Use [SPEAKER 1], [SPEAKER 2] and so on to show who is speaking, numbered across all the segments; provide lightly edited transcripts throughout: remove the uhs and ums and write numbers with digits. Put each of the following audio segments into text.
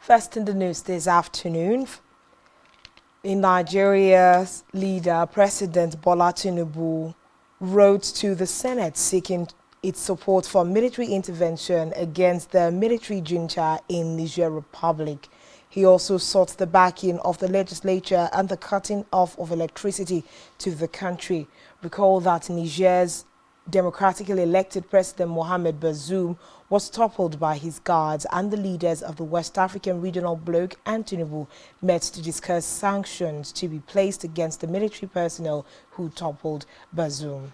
[SPEAKER 1] First in the news this afternoon, in Nigeria's leader, President Bola Tinubu, wrote to the Senate seeking its support for military intervention against the military junta in Niger Republic. He also sought the backing of the legislature and the cutting off of electricity to the country. Recall that Niger's democratically elected President Mohamed Bazoum was toppled by his guards, and the leaders of the West African Regional Bloc and Tinubu met to discuss sanctions to be placed against the military personnel who toppled Bazoum.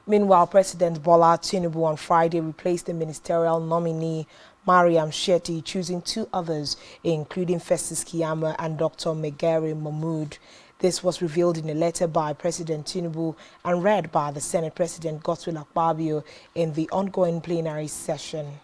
[SPEAKER 1] Meanwhile, President Bola Tinubu on Friday replaced the ministerial nominee Mariam Shetty, choosing two others, including Festus Keyamo and Dr. Megari Mahmood. This was revealed in a letter by President Tinubu and read by the Senate President Godswill Akpabio in the ongoing plenary session.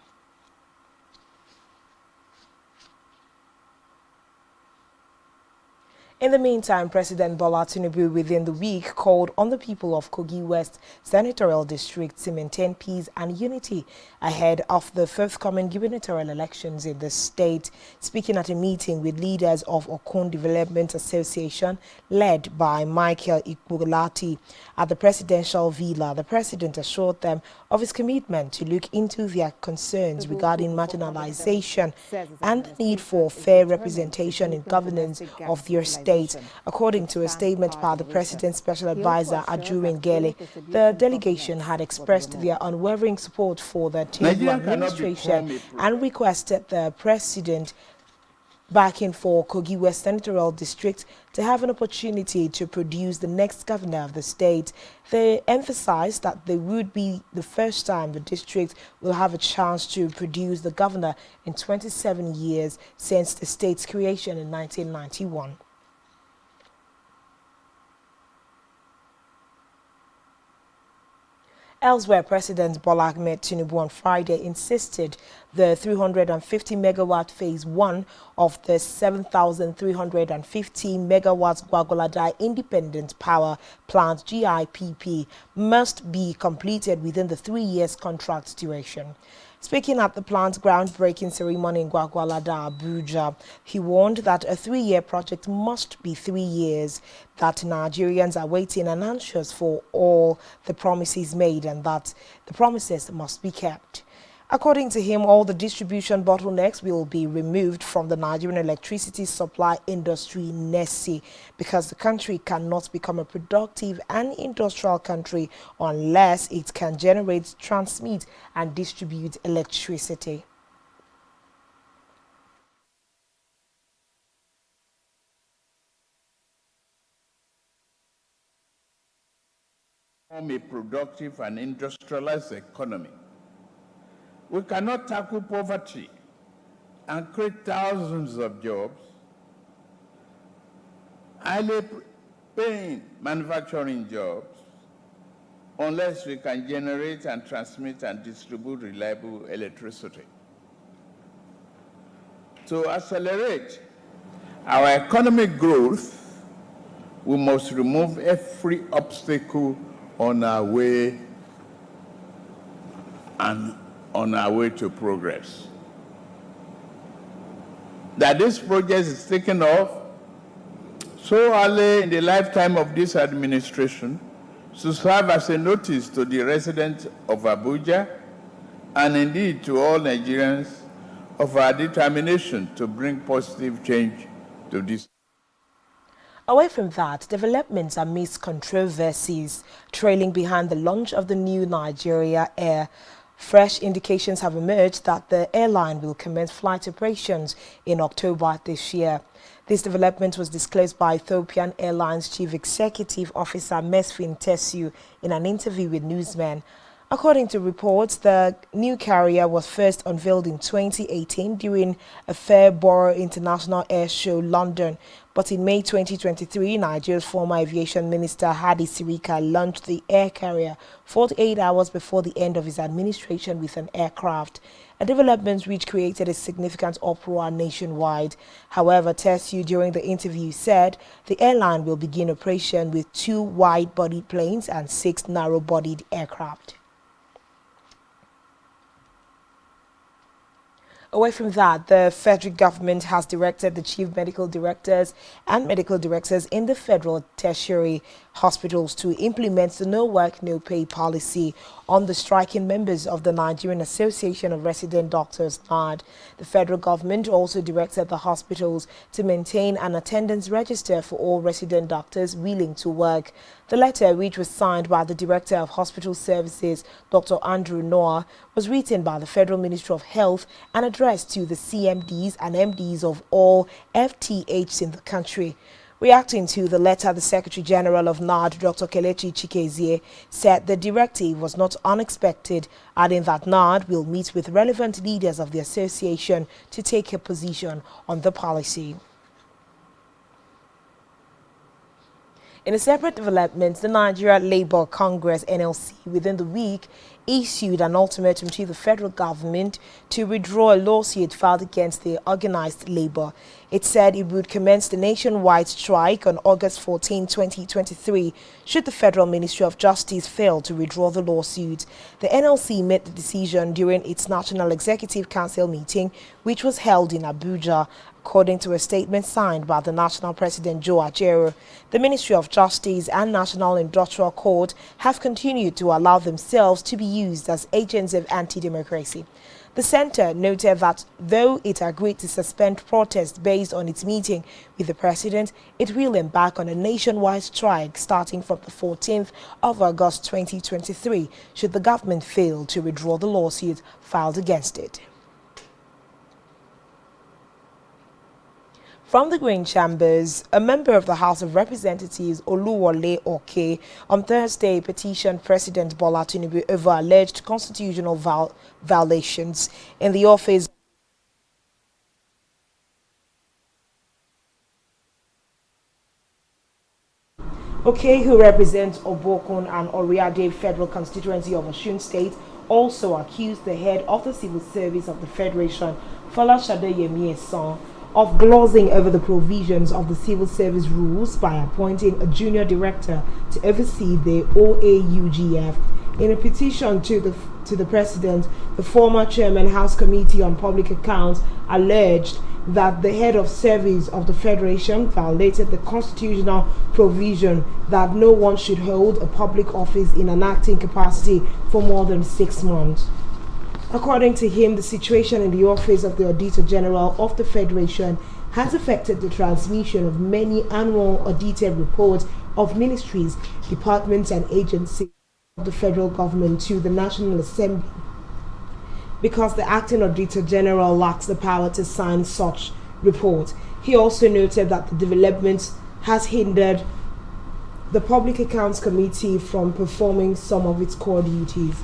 [SPEAKER 1] In the meantime, President Bola Tinubu within the week called on the people of Kogi West Senatorial District to maintain peace and unity ahead of the forthcoming gubernatorial elections in the state. Speaking at a meeting with leaders of Okun Development Association led by Michael Ikbulati at the presidential villa, the president assured them of his commitment to look into their concerns regarding marginalization and the need for fair representation in governance of their state. According to a statement by the President's Special Advisor, Ajuri Ngele, the delegation had expressed their unwavering support for the Tinubu administration and requested the President backing for Kogi West Senatorial District to have an opportunity to produce the next governor of the state. They emphasized that they would be the first time the district will have a chance to produce the governor in 27 years since the state's creation in 1991. Elsewhere, President Bola Ahmed Tinubu on Friday insisted the 350 megawatt phase 1 of the 7,350 megawatts Gwagwalada Independent Power Plant GIPP must be completed within the 3 years contract duration. Speaking at the plant's groundbreaking ceremony in Gwagwalada, Abuja, he warned that a 3-year project must be 3 years, that Nigerians are waiting and anxious for all the promises made and that the promises must be kept. According to him, all the distribution bottlenecks will be removed from the Nigerian electricity supply industry, NESI, because the country cannot become a productive and industrial country unless it can generate, transmit, and distribute electricity.
[SPEAKER 2] Form a productive and industrialized economy. We cannot tackle poverty and create thousands of jobs, highly paying manufacturing jobs, unless we can generate and transmit and distribute reliable electricity. To accelerate our economic growth, we must remove every obstacle on our way to progress. That this project is taken off so early in the lifetime of this administration to serve as a notice to the residents of Abuja and indeed to all Nigerians of our determination to bring positive change to this.
[SPEAKER 1] Away from that, developments amidst controversies trailing behind the launch of the new Nigeria Air. Fresh indications have emerged that the airline will commence flight operations in October this year. This development was disclosed by Ethiopian Airlines Chief Executive Officer Mesfin Tessiu in an interview with newsmen. According to reports, the new carrier was first unveiled in 2018 during a Farnborough International Air Show, London. But in May 2023, Nigeria's former aviation minister Hadi Sirika launched the air carrier 48 hours before the end of his administration with an aircraft, a development which created a significant uproar nationwide. However, Tessiu during the interview said the airline will begin operation with 2 wide-bodied planes and 6 narrow-bodied aircraft. Away from that, the federal government has directed the chief medical directors and medical directors in the federal tertiary hospitals to implement the no work, no pay policy on the striking members of the Nigerian Association of Resident Doctors, NARD. The federal government also directed the hospitals to maintain an attendance register for all resident doctors willing to work. The letter, which was signed by the Director of Hospital Services, Dr. Andrew Noah, was written by the Federal Ministry of Health and addressed to the CMDs and MDs of all FTHs in the country. Reacting to the letter, the Secretary General of NARD, Dr. Kelechi Chikezie, said the directive was not unexpected, adding that NARD will meet with relevant leaders of the association to take a position on the policy. In a separate development, the Nigeria Labour Congress (NLC) within the week issued an ultimatum to the federal government to withdraw a lawsuit filed against the organized labor. It said it would commence the nationwide strike on August 14, 2023, should the Federal Ministry of Justice fail to withdraw the lawsuit. The NLC made the decision during its National Executive Council meeting, which was held in Abuja. According to a statement signed by the National President Joe Ajaero, the Ministry of Justice and National Industrial Court have continued to allow themselves to be used as agents of anti-democracy. The center noted that though it agreed to suspend protests based on its meeting with the president, it will embark on a nationwide strike starting from the 14th of August 2023 should the government fail to withdraw the lawsuit filed against it. From the Green Chambers, a member of the House of Representatives, Oluwole Oke, on Thursday petitioned President Bola Tinubu over alleged constitutional violations in the office. Oke, who represents Obokun and Oriade Federal Constituency of Osun State, also accused the head of the Civil Service of the Federation, Folashade Yemi-Esan, of glozing over the provisions of the civil service rules by appointing a junior director to oversee the OAUGF. In a petition to the president, the former chairman House Committee on Public Accounts alleged that the head of service of the Federation violated the constitutional provision that no one should hold a public office in an acting capacity for more than 6 months. According to him, the situation in the office of the Auditor General of the Federation has affected the transmission of many annual audited reports of ministries, departments and agencies of the federal government to the National Assembly, because the acting Auditor General lacks the power to sign such reports. He also noted that the development has hindered the Public Accounts Committee from performing some of its core duties.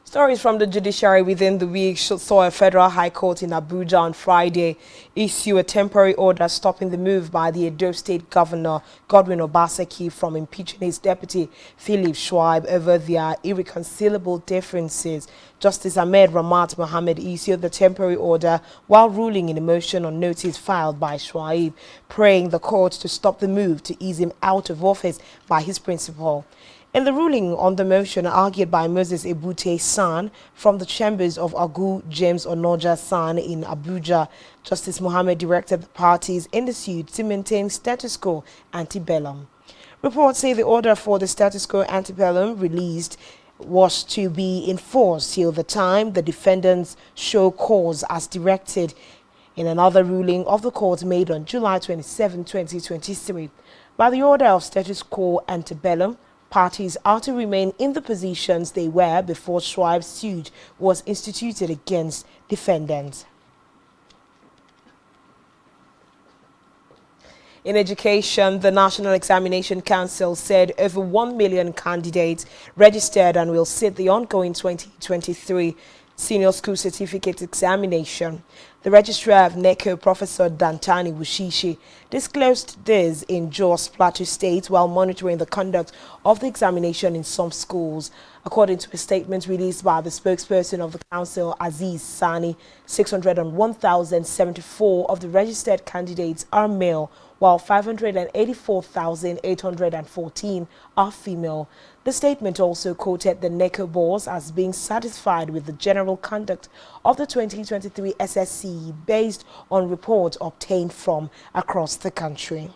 [SPEAKER 1] Stories from the judiciary within the week saw a federal high court in Abuja on Friday issue a temporary order stopping the move by the Edo State Governor Godwin Obaseki from impeaching his deputy Philip Schweib over their irreconcilable differences. Justice Ahmed Ramat Mohammed issued the temporary order while ruling in a motion on notice filed by Schweib, praying the court to stop the move to ease him out of office by his principal. In the ruling on the motion argued by Moses Ebute San from the chambers of Agu James Onoja San in Abuja, Justice Mohammed directed the parties in the suit to maintain status quo ante bellum. Reports say the order for the status quo ante bellum released was to be enforced till the time the defendants show cause as directed in another ruling of the court made on July 27, 2023. By the order of status quo ante bellum, parties are to remain in the positions they were before Schweib's suit was instituted against defendants. In education, the National Examination Council said over 1 million candidates registered and will sit the ongoing 2023 Senior School Certificate Examination. The Registrar of NECO, Professor Dantani Wushishi, disclosed this in Jos Plateau State while monitoring the conduct of the examination in some schools. According to a statement released by the spokesperson of the council, Aziz Sani, 601,074 of the registered candidates are male, while 584,814 are female. The statement also quoted the NECO boards as being satisfied with the general conduct of the 2023 SSCE based on reports obtained from across the country.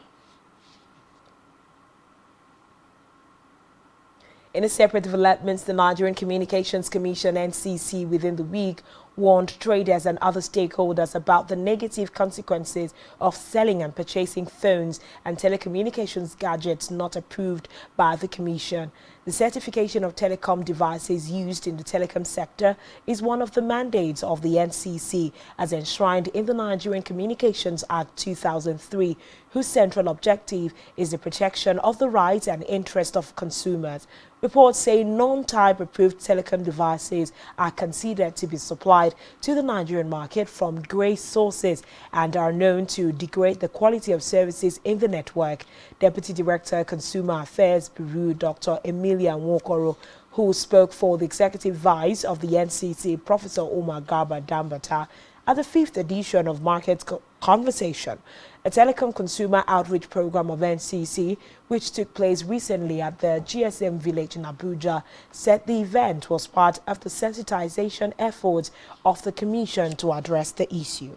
[SPEAKER 1] In a separate development, the Nigerian Communications Commission (NCC) within the week warned traders and other stakeholders about the negative consequences of selling and purchasing phones and telecommunications gadgets not approved by the Commission. The certification of telecom devices used in the telecom sector is one of the mandates of the NCC as enshrined in the Nigerian Communications Act 2003, whose central objective is the protection of the rights and interests of consumers. Reports say non-type approved telecom devices are considered to be supplied to the Nigerian market from grey sources and are known to degrade the quality of services in the network. Deputy Director Consumer Affairs Bureau Dr. Emilia Nwokoro, who spoke for the Executive Vice of the NCC, Professor Omar Garba Dambata, at the 5th edition of Market Conversation, a telecom consumer outreach program of NCC, which took place recently at the GSM Village in Abuja, said the event was part of the sensitization efforts of the Commission to address the issue.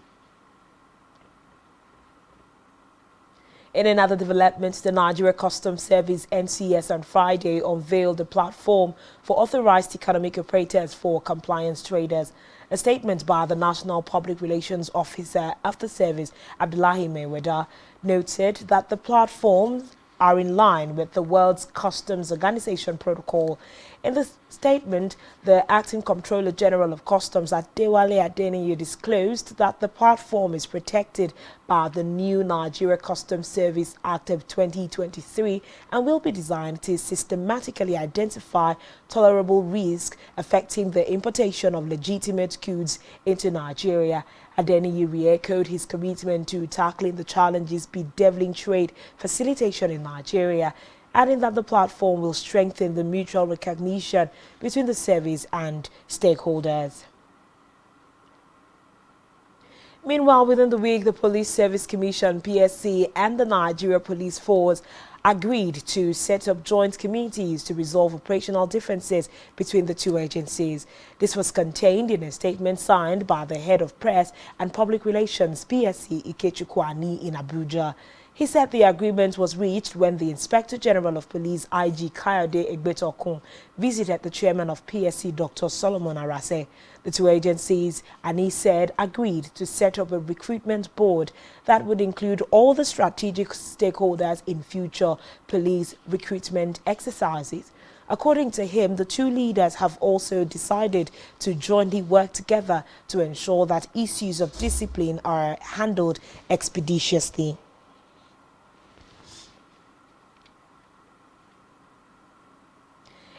[SPEAKER 1] In another development, the Nigeria Customs Service (NCS) on Friday unveiled a platform for authorized economic operators for compliance traders. A statement by the National Public Relations Officer of the service, Abdullahi Mayweather, noted that the platforms are in line with the World's Customs Organization protocol. In the statement, the Acting Comptroller General of Customs Adewale Adeniyi disclosed that the platform is protected by the new Nigeria Customs Service Act of 2023 and will be designed to systematically identify tolerable risk affecting the importation of legitimate goods into Nigeria. Adeniyi re-echoed his commitment to tackling the challenges bedeviling trade facilitation in Nigeria, adding that the platform will strengthen the mutual recognition between the service and stakeholders. Meanwhile, within the week, the Police Service Commission (PSC) and the Nigeria Police Force agreed to set up joint committees to resolve operational differences between the two agencies. This was contained in a statement signed by the Head of Press and Public Relations (PSC) Ikechukwu Ani in Abuja. He said the agreement was reached when the Inspector General of Police IG Kayode Egbetokun visited the chairman of PSC Dr. Solomon Arase. The two agencies, Ani said, agreed to set up a recruitment board that would include all the strategic stakeholders in future police recruitment exercises. According to him, the two leaders have also decided to jointly work together to ensure that issues of discipline are handled expeditiously.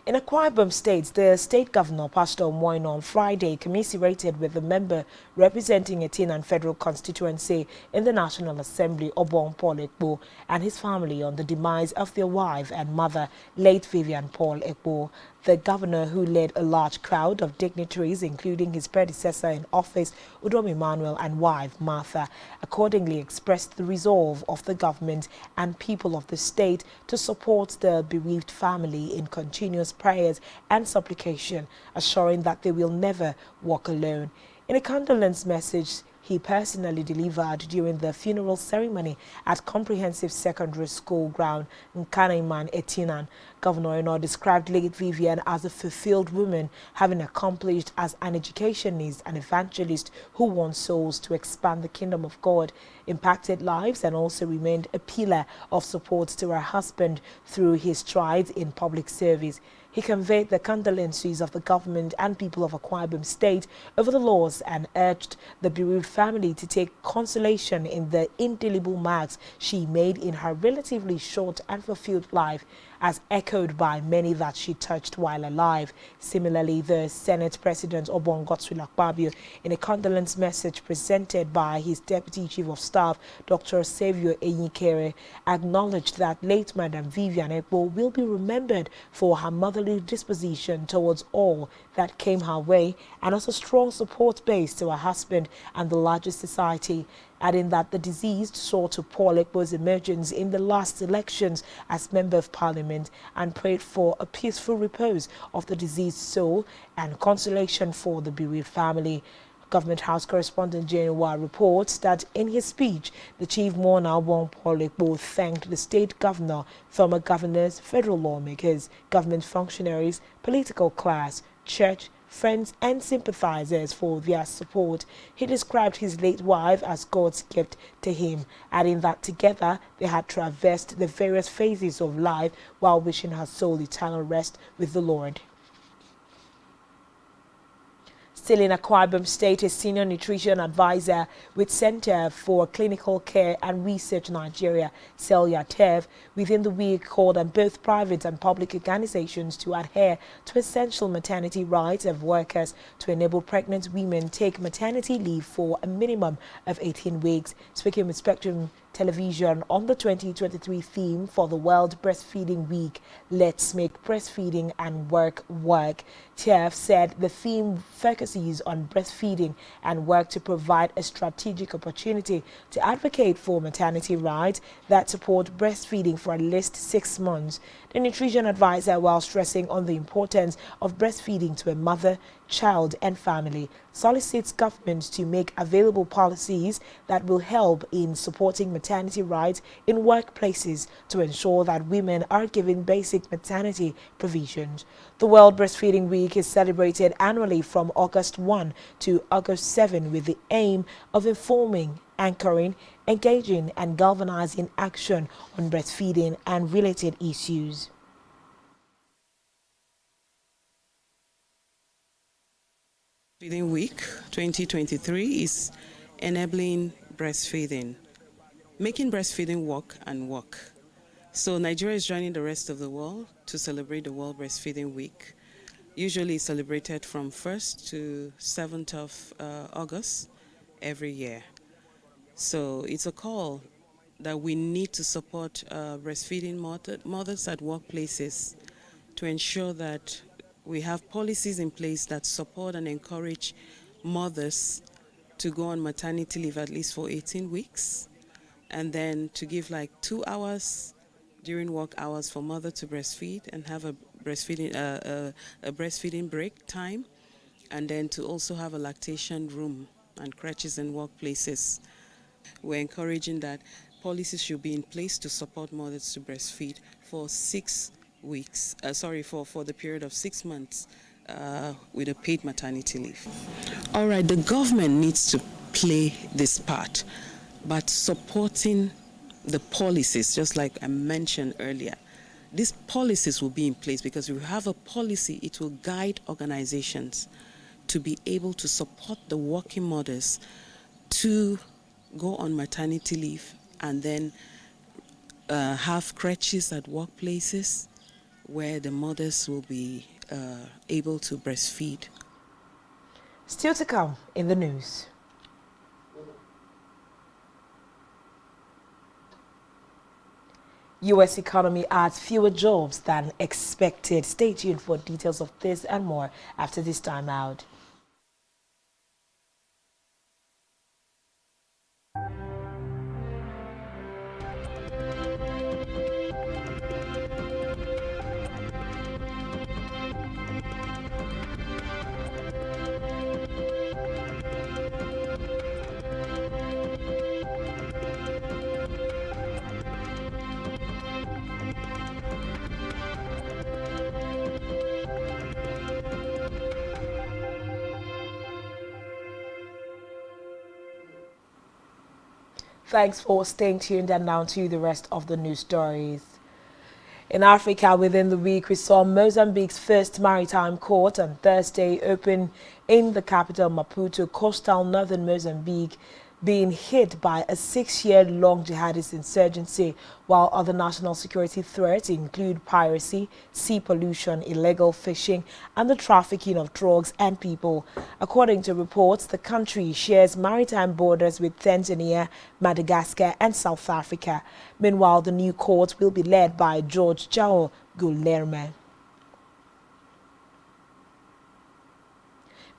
[SPEAKER 1] In Akwa Ibom State, the state governor, Pastor Moino, on Friday commiserated with the member representing Etinan Federal Constituency in the National Assembly, Obong Paul Ekpo, and his family on the demise of their wife and mother, late Vivian Paul Ekpo. The governor, who led a large crowd of dignitaries, including his predecessor in office, Udom Emmanuel, and wife, Martha, accordingly expressed the resolve of the government and people of the state to support the bereaved family in continuous prayers and supplication, assuring that they will never walk alone. In a condolence message he personally delivered during the funeral ceremony at Comprehensive Secondary School ground in Kanaiman, Etinan, Governor Eno described late Vivian as a fulfilled woman, having accomplished as an educationist and evangelist who won souls to expand the kingdom of God, impacted lives, and also remained a pillar of support to her husband through his strides in public service. He conveyed the condolences of the government and people of Akwa Ibom State over the loss and urged the bereaved family to take consolation in the indelible marks she made in her relatively short and fulfilled life, as echoed by many that she touched while alive. Similarly, the Senate President Obong Godswill Akpabio, in a condolence message presented by his Deputy Chief of Staff, Dr. Savio Enyikere, acknowledged that late Madam Vivian Ekpo will be remembered for her motherly disposition towards all that came her way, and also strong support base to her husband and the larger society, adding that the deceased saw to Paul Ekpo's emergence in the last elections as Member of Parliament and prayed for a peaceful repose of the deceased soul and consolation for the bereaved family. Government House correspondent Jenua reports that in his speech, the chief mourner Wong Paul Ekpo thanked the state governor, former governors, federal lawmakers, government functionaries, political class, church, friends and sympathizers for their support. He described his late wife as God's gift to him, adding that together they had traversed the various phases of life while wishing her soul eternal rest with the Lord. Still in Akwa Ibom State, a senior nutrition advisor with Center for Clinical Care and Research Nigeria, Celia Tev, within the week called on both private and public organizations to adhere to essential maternity rights of workers to enable pregnant women take maternity leave for a minimum of 18 weeks. Speaking with Spectrum Television on the 2023 theme for the World Breastfeeding Week, Let's Make Breastfeeding and Work Work, Tev said the theme focuses on breastfeeding and work to provide a strategic opportunity to advocate for maternity rights that support breastfeeding for at least 6 months. The nutrition advisor, while stressing on the importance of breastfeeding to a mother, child and family, solicits governments to make available policies that will help in supporting maternity rights in workplaces to ensure that women are given basic maternity provisions. The World Breastfeeding Week is celebrated annually from August 1 to August 7 with the aim of informing, anchoring, engaging and galvanizing action on breastfeeding and related issues.
[SPEAKER 3] Breastfeeding Week 2023 is enabling breastfeeding, making breastfeeding work and work. So Nigeria is joining the rest of the world to celebrate the World Breastfeeding Week. Usually celebrated from 1st to 7th of August every year. So it's a call that we need to support breastfeeding mothers at workplaces to ensure that we have policies in place that support and encourage mothers to go on maternity leave at least for 18 weeks, and then to give like 2 hours during work hours for mother to breastfeed and have a breastfeeding break time, and then to also have a lactation room and crèches in workplaces. We're encouraging that policies should be in place to support mothers to breastfeed for 6 weeks, for the period of 6 months with a paid maternity leave. All right, the government needs to play this part, but supporting the policies, just like I mentioned earlier. These policies will be in place because if we have a policy, it will guide organizations to be able to support the working mothers to go on maternity leave and then have crèches at workplaces where the mothers will be able to breastfeed.
[SPEAKER 1] Still to come in the news. U.S. economy adds fewer jobs than expected. Stay tuned for details of this and more after this time out. Thanks for staying tuned, and now to the rest of the news stories. In Africa, within the week, we saw Mozambique's first maritime court on Thursday open in the capital Maputo, coastal northern Mozambique, being hit by a 6-year-long jihadist insurgency, while other national security threats include piracy, sea pollution, illegal fishing, and the trafficking of drugs and people. According to reports, the country shares maritime borders with Tanzania, Madagascar, and South Africa. Meanwhile, the new court will be led by George João Guilherme.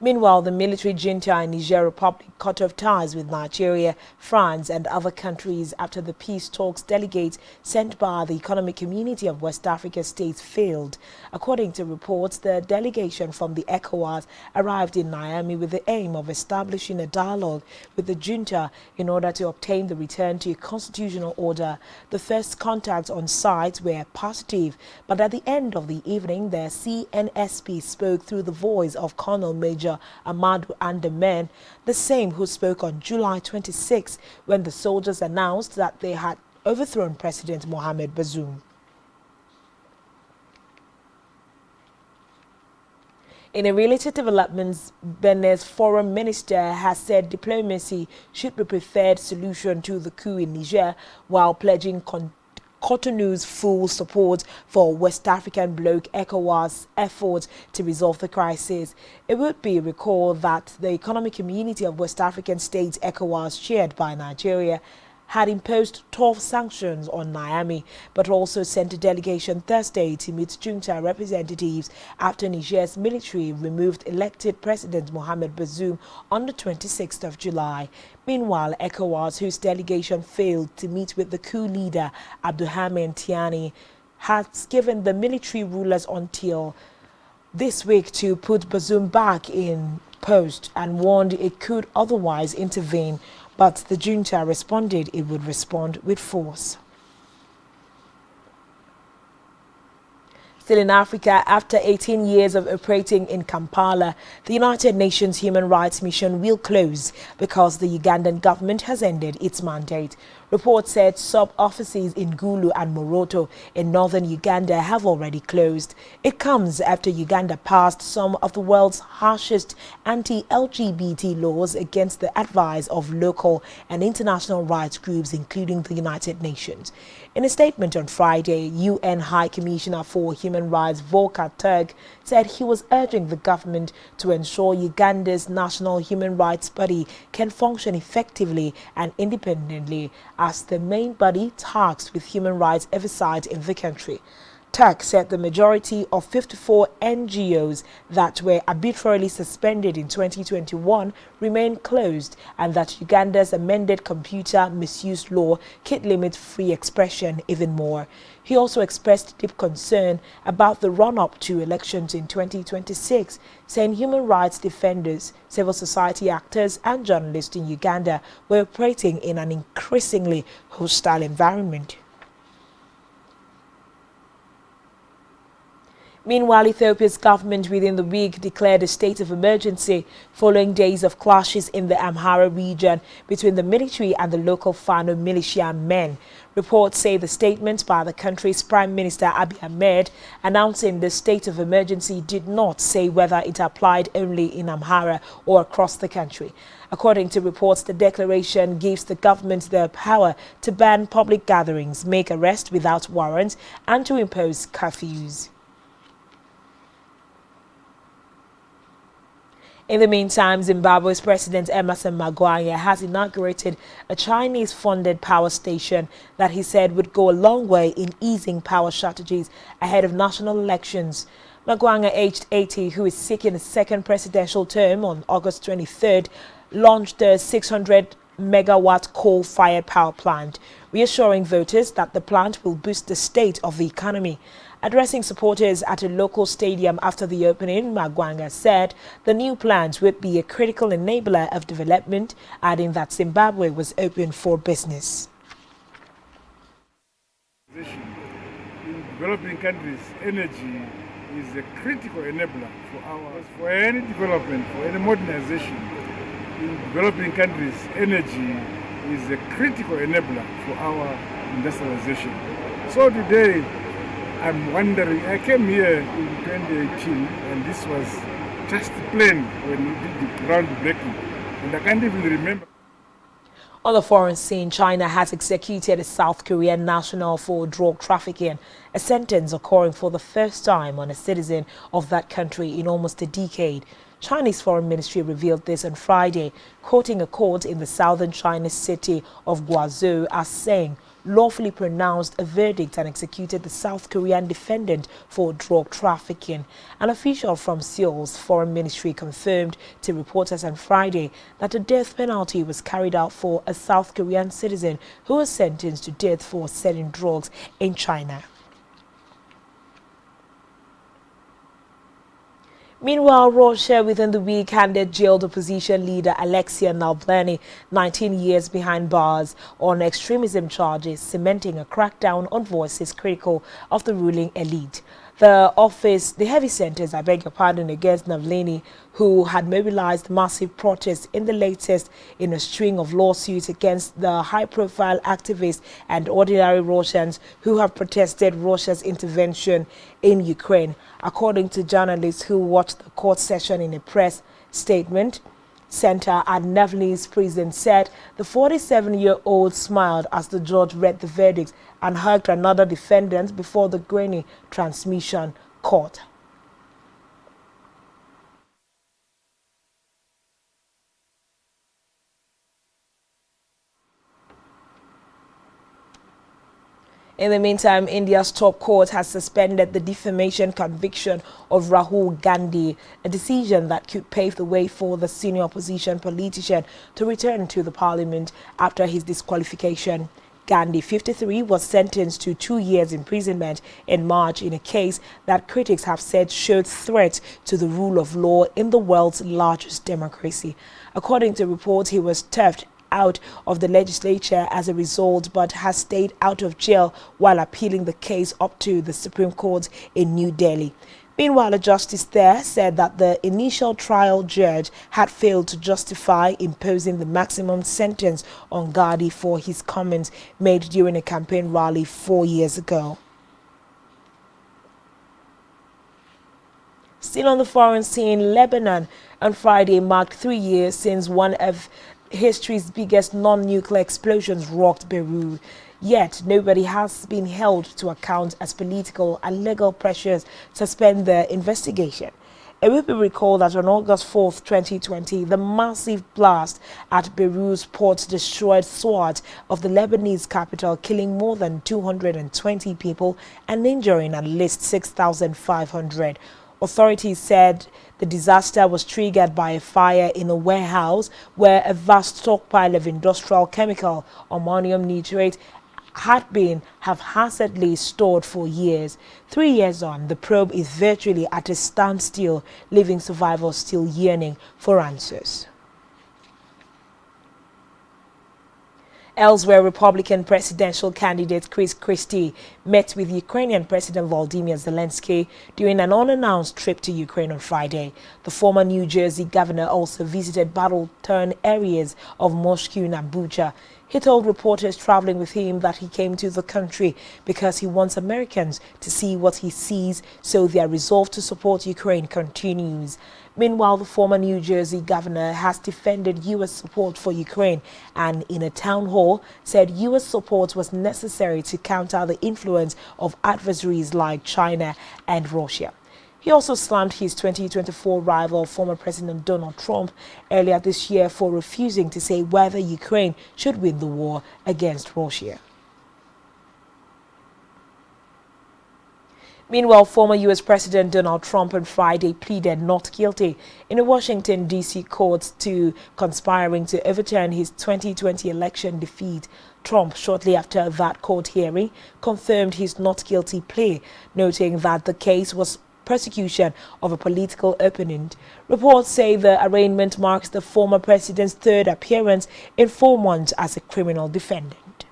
[SPEAKER 1] Meanwhile, the military junta in Niger Republic cut off ties with Nigeria, France, and other countries after the peace talks delegate sent by the Economic Community of West Africa states failed. According to reports, the delegation from the ECOWAS arrived in Niamey with the aim of establishing a dialogue with the junta in order to obtain the return to a constitutional order. The first contacts on site were positive, but at the end of the evening, the CNSP spoke through the voice of Colonel Major Amadou Andaman, the same who spoke on July 26 when the soldiers announced that they had overthrown President Mohamed Bazoum. In a related development, Benin's foreign minister has said diplomacy should be preferred solution to the coup in Niger, while pledging Cotonou's full support for West African bloc ECOWAS' efforts to resolve the crisis. It would be recalled that the Economic Community of West African States ECOWAS, chaired by Nigeria, had imposed tough sanctions on Niamey, but also sent a delegation Thursday to meet junta representatives after Niger's military removed elected President Mohamed Bazoum on the 26th of July. Meanwhile, ECOWAS, whose delegation failed to meet with the coup leader Abdurrahman Tiani, has given the military rulers until this week to put Bazoum back in post and warned it could otherwise intervene. But the junta responded it would respond with force. Still in Africa, after 18 years of operating in Kampala, the United Nations Human Rights Mission will close because the Ugandan government has ended its mandate. Reports said sub-offices in Gulu and Moroto in northern Uganda have already closed. It comes after Uganda passed some of the world's harshest anti-LGBT laws against the advice of local and international rights groups, including the United Nations. In a statement on Friday, UN High Commissioner for Human Rights Volker Turk said he was urging the government to ensure Uganda's national human rights body can function effectively and independently as the main body tasked with human rights oversight in the country. Turk said the majority of 54 NGOs that were arbitrarily suspended in 2021 remain closed, and that Uganda's amended computer misuse law could limit free expression even more. He also expressed deep concern about the run-up to elections in 2026, saying human rights defenders, civil society actors and journalists in Uganda were operating in an increasingly hostile environment. Meanwhile, Ethiopia's government within the week declared a state of emergency following days of clashes in the Amhara region between the military and the local Fano militia men. Reports say the statement by the country's Prime Minister Abiy Ahmed announcing the state of emergency did not say whether it applied only in Amhara or across the country. According to reports, the declaration gives the government the power to ban public gatherings, make arrests without warrants, and to impose curfews. In the meantime, Zimbabwe's President Emmerson Mnangagwa has inaugurated a Chinese-funded power station that he said would go a long way in easing power shortages ahead of national elections. Mnangagwa, aged 80, who is seeking a second presidential term on August 23rd, launched the 600-megawatt coal-fired power plant, reassuring voters that the plant will boost the state of the economy. Addressing supporters at a local stadium after the opening, Mnangagwa said the new plant would be a critical enabler of development, adding that Zimbabwe was open for business.
[SPEAKER 4] In developing countries, energy is a critical enabler for any development, for any modernization. In developing countries, energy is a critical enabler for our industrialization. So today, I'm wondering, I came here in 2018 and this was just planned when we did the groundbreaking, and I can't even remember.
[SPEAKER 1] On the foreign scene, China has executed a South Korean national for drug trafficking, a sentence occurring for the first time on a citizen of that country in almost a decade. Chinese Foreign Ministry revealed this on Friday, quoting a court in the southern Chinese city of Guangzhou as saying, lawfully pronounced a verdict and executed the South Korean defendant for drug trafficking. An official from Seoul's foreign ministry confirmed to reporters on Friday that the death penalty was carried out for a South Korean citizen who was sentenced to death for selling drugs in China. Meanwhile, Russia within the week handed jailed opposition leader Alexei Navalny 19 years behind bars on extremism charges, cementing a crackdown on voices critical of the ruling elite. The heavy sentence, against Navalny, who had mobilized massive protests in the latest in a string of lawsuits against the high-profile activists and ordinary Russians who have protested Russia's intervention in Ukraine. According to journalists who watched the court session in a press statement, Center at Navalny's prison said the 47-year-old smiled as the judge read the verdict and hugged another defendant before the grainy transmission court. In the meantime, India's top court has suspended the defamation conviction of Rahul Gandhi, a decision that could pave the way for the senior opposition politician to return to the parliament after his disqualification. Gandhi, 53, was sentenced to 2 years imprisonment in March in a case that critics have said showed threat to the rule of law in the world's largest democracy. According to reports, he was turfed out of the legislature as a result, but has stayed out of jail while appealing the case up to the Supreme Court in New Delhi. Meanwhile, a justice there said that the initial trial judge had failed to justify imposing the maximum sentence on Gandhi for his comments made during a campaign rally 4 years ago. Still on the foreign scene, Lebanon on Friday marked 3 years since one of history's biggest non-nuclear explosions rocked Beirut. Yet, nobody has been held to account as political and legal pressures suspend the investigation. It will be recalled that on August 4, 2020, the massive blast at Beirut's port destroyed swaths of the Lebanese capital, killing more than 220 people and injuring at least 6,500. Authorities said the disaster was triggered by a fire in a warehouse where a vast stockpile of industrial chemical, ammonium nitrate, had been haphazardly stored for years. 3 years on, the probe is virtually at a standstill, leaving survivors still yearning for answers. Elsewhere, Republican presidential candidate Chris Christie met with Ukrainian President Volodymyr Zelensky during an unannounced trip to Ukraine on Friday. The former New Jersey governor also visited battle-torn areas of Moscow and Bucha. He told reporters traveling with him that he came to the country because he wants Americans to see what he sees, so their resolve to support Ukraine continues. Meanwhile, the former New Jersey governor has defended U.S. support for Ukraine and, in a town hall, said U.S. support was necessary to counter the influence of adversaries like China and Russia. He also slammed his 2024 rival, former President Donald Trump, earlier this year for refusing to say whether Ukraine should win the war against Russia. Meanwhile, former U.S. President Donald Trump on Friday pleaded not guilty in a Washington, D.C. court to conspiring to overturn his 2020 election defeat. Trump, shortly after that court hearing, confirmed his not guilty plea, noting that the case was persecution of a political opponent. Reports say the arraignment marks the former president's third appearance in 4 months as a criminal defendant.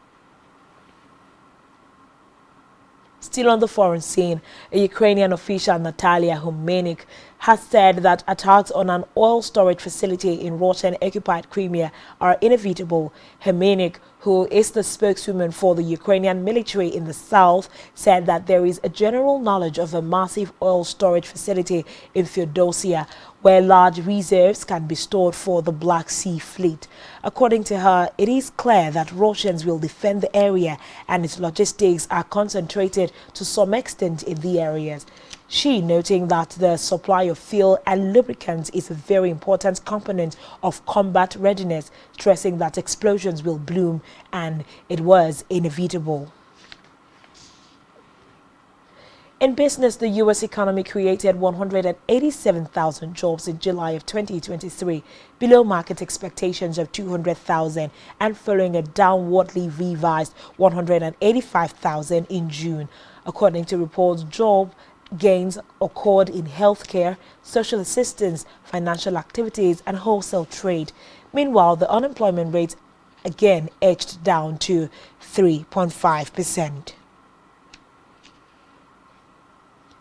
[SPEAKER 1] Still on the foreign scene, a Ukrainian official, Natalia Humeniuk, has said that attacks on an oil storage facility in Russian-occupied Crimea are inevitable. Humeniuk, who is the spokeswoman for the Ukrainian military in the south, said that there is a general knowledge of a massive oil storage facility in Feodosia, where large reserves can be stored for the Black Sea Fleet. According to her, it is clear that Russians will defend the area and its logistics are concentrated to some extent in the areas. She noting that the supply of fuel and lubricants is a very important component of combat readiness, stressing that explosions will bloom and it was inevitable. In business, the U.S. economy created 187,000 jobs in July of 2023, below market expectations of 200,000 and following a downwardly revised 185,000 in June. According to reports, job gains occurred in healthcare, social assistance, financial activities, and wholesale trade. Meanwhile, the unemployment rate again edged down to 3.5%.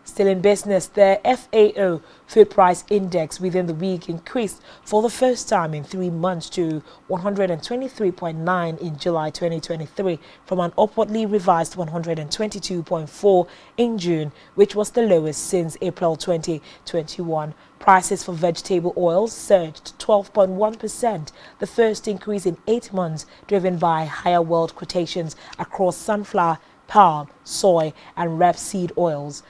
[SPEAKER 1] Still in business, the FAO Food Price Index within the week increased for the first time in 3 months to 123.9 in July 2023 from an upwardly revised 122.4 in June, which was the lowest since April 2021. Prices for vegetable oils surged 12.1%, the first increase in 8 months, driven by higher world quotations across sunflower, palm, soy, and rapeseed oils.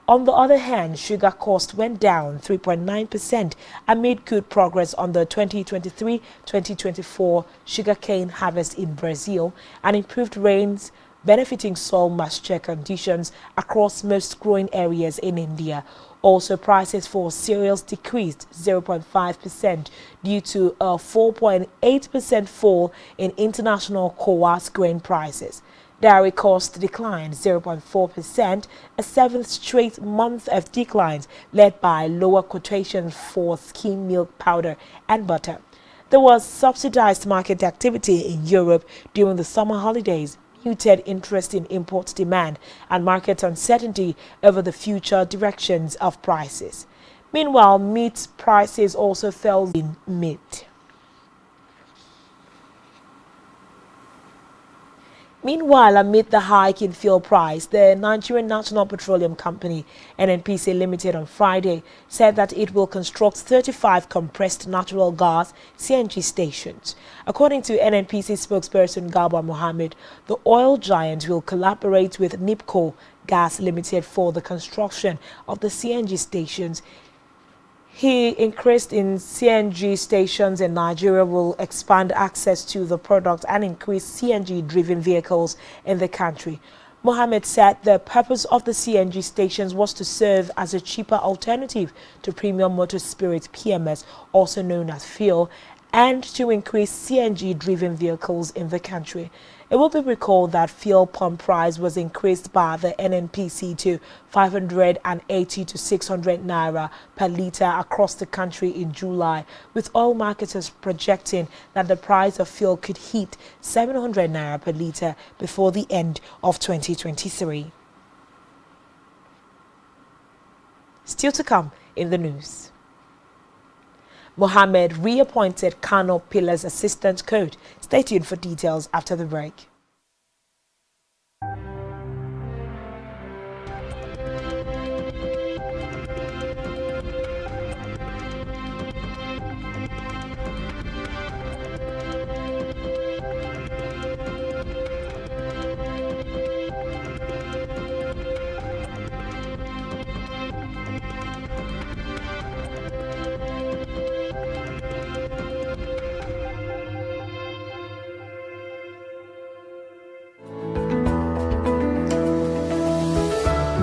[SPEAKER 1] On the other hand, sugar cost went down 3.9% amid good progress on the 2023-2024 sugarcane harvest in Brazil and improved rains benefiting soil moisture conditions across most growing areas in India. Also, prices for cereals decreased 0.5% due to a 4.8% fall in international coarse grain prices. Dairy cost declined 0.4%, a 7th straight month of declines led by lower quotations for skim milk powder and butter. There was subsidized market activity in Europe during the summer holidays, muted interest in import demand, and market uncertainty over the future directions of prices. Meanwhile, meat prices also fell in meat. Meanwhile, amid the hike in fuel price, the Nigerian National Petroleum Company, NNPC Limited, on Friday said that it will construct 35 compressed natural gas (CNG) stations. According to NNPC spokesperson Garba Mohammed, the oil giant will collaborate with NIPCO Gas Limited for the construction of the CNG stations. He increased in CNG stations in Nigeria will expand access to the product and increase CNG-driven vehicles in the country. Mohammed said the purpose of the CNG stations was to serve as a cheaper alternative to premium motor spirit (PMS), also known as fuel, and to increase CNG-driven vehicles in the country. It will be recalled that fuel pump price was increased by the NNPC to 580 to 600 naira per litre across the country in July, with oil marketers projecting that the price of fuel could hit 700 naira per litre before the end of 2023. Still to come in the news. Mohammed reappointed Kano Pillars Assistant Coach. Stay tuned for details after the break.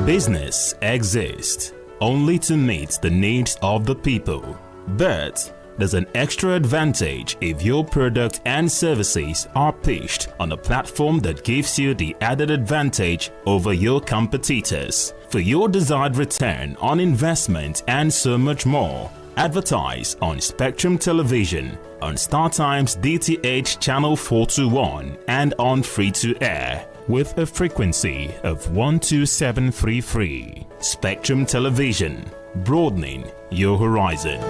[SPEAKER 5] Business exists only to meet the needs of the people, but there's an extra advantage if your product and services are pitched on a platform that gives you the added advantage over your competitors. For your desired return on investment and so much more, advertise on Spectrum Television, on StarTimes DTH Channel 421 and on free-to-air with a frequency of 12733. Spectrum Television, broadening your horizon.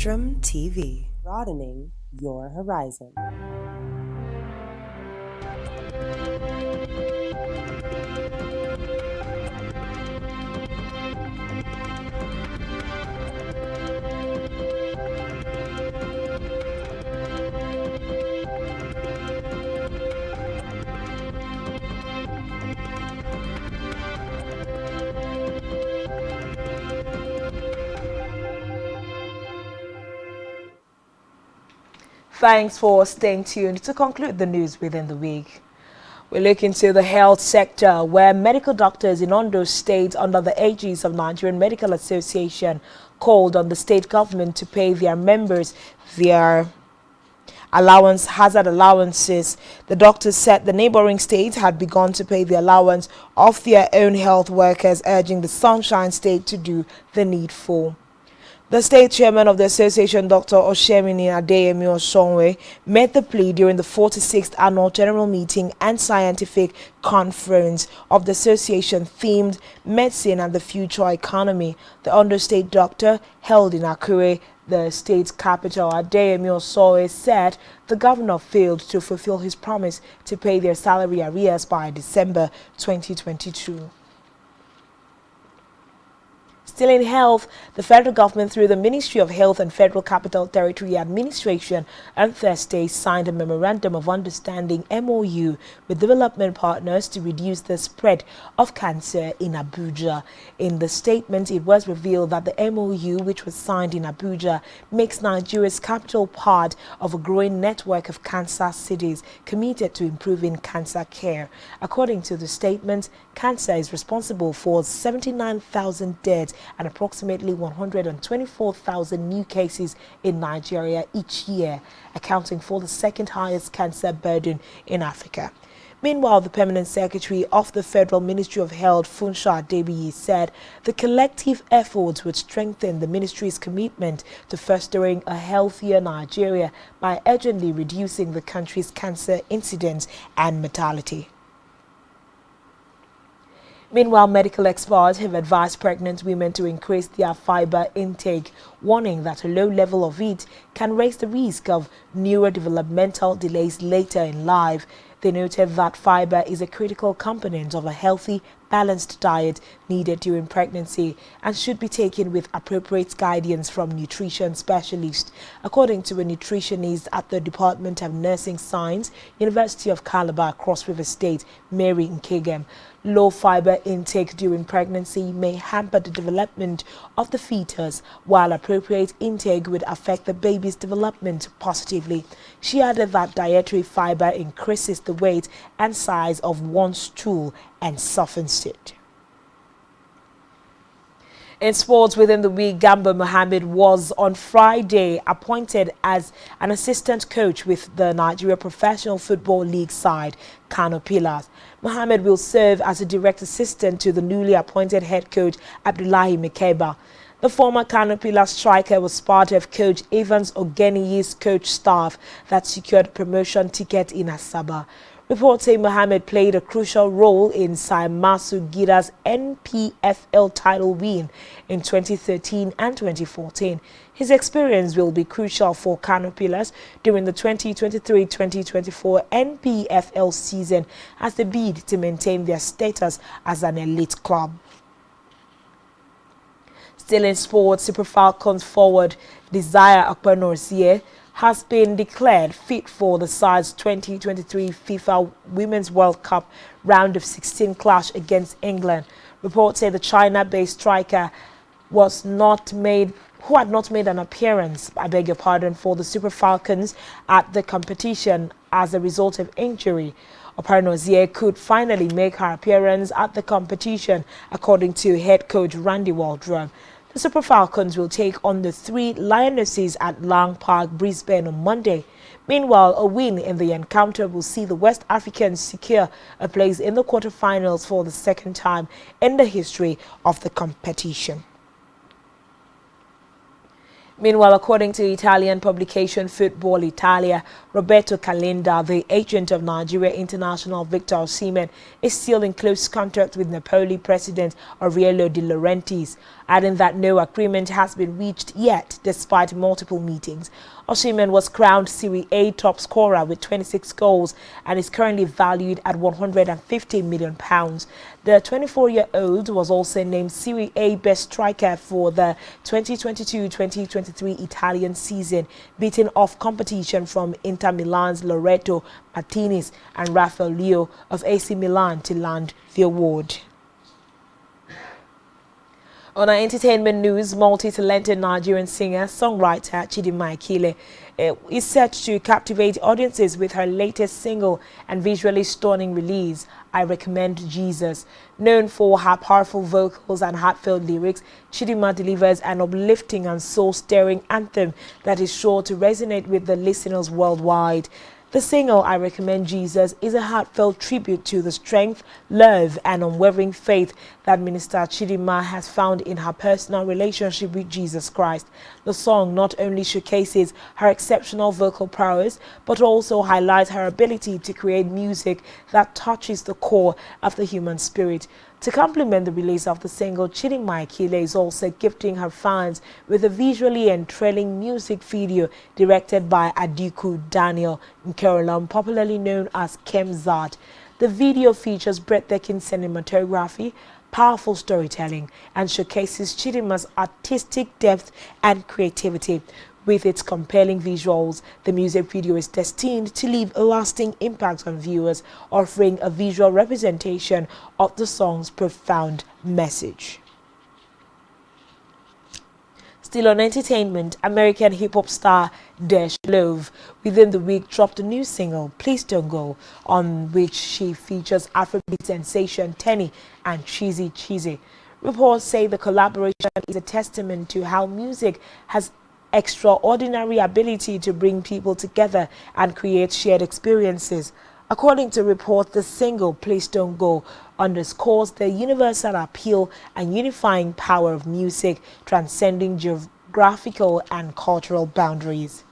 [SPEAKER 6] Spectrum TV, broadening your horizon.
[SPEAKER 1] Thanks for staying tuned. To conclude the news within the week, we look into the health sector, where medical doctors in Ondo State, under the aegis of Nigerian Medical Association, called on the state government to pay their members their hazard allowances. The doctors said the neighboring states had begun to pay the allowance of their own health workers, urging the Sunshine State to do the needful. The state chairman of the association, Dr. Oshemini Adeyemi Osonwe, made the plea during the 46th annual general meeting and scientific conference of the association themed Medicine and the Future Economy. The understate doctor, held in Akure, the state's capital. Adeyemi Osonwe said the governor failed to fulfill his promise to pay their salary arrears by December 2022. Still in health, the federal government through the Ministry of Health and Federal Capital Territory Administration on Thursday signed a Memorandum of Understanding MOU with development partners to reduce the spread of cancer in Abuja. In the statement, it was revealed that the MOU, which was signed in Abuja, makes Nigeria's capital part of a growing network of cancer cities committed to improving cancer care. According to the statement, cancer is responsible for 79,000 deaths and approximately 124,000 new cases in Nigeria each year, accounting for the second highest cancer burden in Africa. Meanwhile, the Permanent Secretary of the Federal Ministry of Health, Funsho Adebiyi, said the collective efforts would strengthen the ministry's commitment to fostering a healthier Nigeria by urgently reducing the country's cancer incidence and mortality. Meanwhile, medical experts have advised pregnant women to increase their fiber intake, warning that a low level of it can raise the risk of neurodevelopmental delays later in life. They noted that fiber is a critical component of a healthy, balanced diet needed during pregnancy and should be taken with appropriate guidance from nutrition specialists. According to a nutritionist at the Department of Nursing Science, University of Calabar, Cross River State, Mary Nkegem, low fiber intake during pregnancy may hamper the development of the fetus, while appropriate intake would affect the baby's development positively. She added that dietary fiber increases the weight and size of one's stool and softens it. In sports within the week, Gambo Mohammed was on Friday appointed as an assistant coach with the Nigeria Professional Football League side, Kano Pillars. Mohammed will serve as a direct assistant to the newly appointed head coach, Abdullahi Mekeba. The former Kano Pillars striker was part of coach Evans Ogeniyi's coach staff that secured promotion ticket in Asaba. Reports say Mohammed played a crucial role in Saimasu Gida's NPFL title win in 2013 and 2014. His experience will be crucial for Kano Pillars during the 2023-2024 NPFL season as they bid to maintain their status as an elite club. Still in sports, Super Falcons forward Desire Akpanozie has been declared fit for the side's 2023 FIFA Women's World Cup round of 16 clash against England. Reports say the China-based striker who had not made an appearance, for the Super Falcons at the competition as a result of injury. Opanozie could finally make her appearance at the competition, according to head coach Randy Waldron. The Super Falcons will take on the three Lionesses at Lang Park, Brisbane on Monday. Meanwhile, a win in the encounter will see the West Africans secure a place in the quarterfinals for the second time in the history of the competition. Meanwhile, according to Italian publication Football Italia, Roberto Calenda, the agent of Nigeria international Victor Osimhen, is still in close contact with Napoli president Aurelio De Laurentiis, adding that no agreement has been reached yet despite multiple meetings. Osimhen was crowned Serie A top scorer with 26 goals and is currently valued at £150 million. The 24-year-old was also named Serie A best striker for the 2022-2023 Italian season, beating off competition from Inter Milan's Loreto Martinez and Rafael Leo of AC Milan to land the award. On our entertainment news, multi-talented Nigerian singer-songwriter Chidinma Ikile is set to captivate audiences with her latest single and visually stunning release, I Recommend Jesus. Known for her powerful vocals and heartfelt lyrics, Chidinma delivers an uplifting and soul-stirring anthem that is sure to resonate with the listeners worldwide. The single, I Recommend Jesus, is a heartfelt tribute to the strength, love, and unwavering faith that Minister Chidinma has found in her personal relationship with Jesus Christ. The song not only showcases her exceptional vocal prowess, but also highlights her ability to create music that touches the core of the human spirit. To complement the release of the single, Chidinma Ikile is also gifting her fans with a visually enthralling music video directed by Adiku Daniel Nkerelam, popularly known as Kemzat. The video features breathtaking cinematography, powerful storytelling and showcases Chidima's artistic depth and creativity. With its compelling visuals, the music video is destined to leave a lasting impact on viewers, offering a visual representation of the song's profound message. Still on entertainment, American hip-hop star Dash Love within the week dropped a new single, Please Don't Go, on which she features Afrobeat sensation Tenny and Cheesy. Reports say the collaboration is a testament to how music has extraordinary ability to bring people together and create shared experiences. According to reports, the single Please Don't Go underscores the universal appeal and unifying power of music, transcending geographical and cultural boundaries.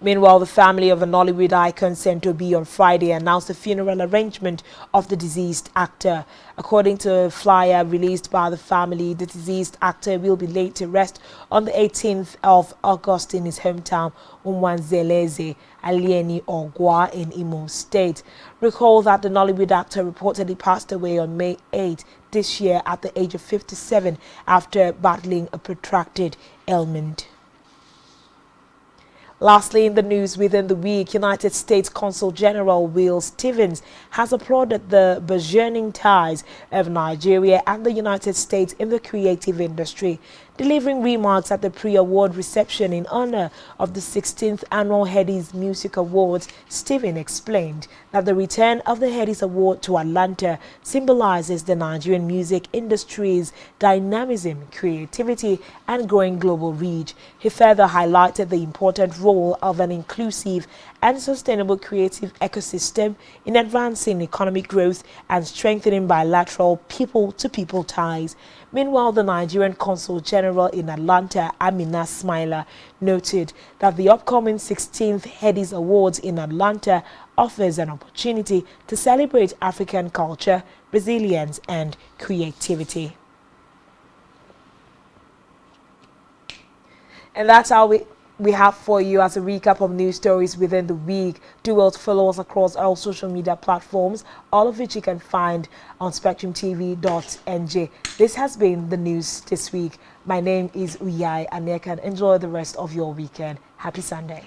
[SPEAKER 1] Meanwhile, the family of the Nollywood icon Sento B on Friday announced the funeral arrangement of the deceased actor. According to a flyer released by the family, the deceased actor will be laid to rest on the 18th of August in his hometown, Umwanzeleze, Alieni Ogwa in Imo State. Recall that the Nollywood actor reportedly passed away on May 8 this year at the age of 57 after battling a protracted ailment. Lastly, in the news within the week, United States Consul General Will Stevens has applauded the burgeoning ties of Nigeria and the United States in the creative industry. Delivering remarks at the pre-award reception in honor of the 16th Annual Headies Music Awards, Stevens explained that the return of the Headies Award to Atlanta symbolizes the Nigerian music industry's dynamism, creativity, and growing global reach. He further highlighted the important role of an inclusive and sustainable creative ecosystem in advancing economic growth and strengthening bilateral people-to-people ties. Meanwhile, the Nigerian Consul General in Atlanta, Amina Smiler, noted that the upcoming 16th Headies Awards in Atlanta offers an opportunity to celebrate African culture, resilience, and creativity. And that's how we have for you as a recap of news stories within the week. Do well to follow us across all social media platforms, all of which you can find on SpectrumTv.nj. This has been the news this week. My name is Uyai Anekan. Enjoy the rest of your weekend. Happy Sunday.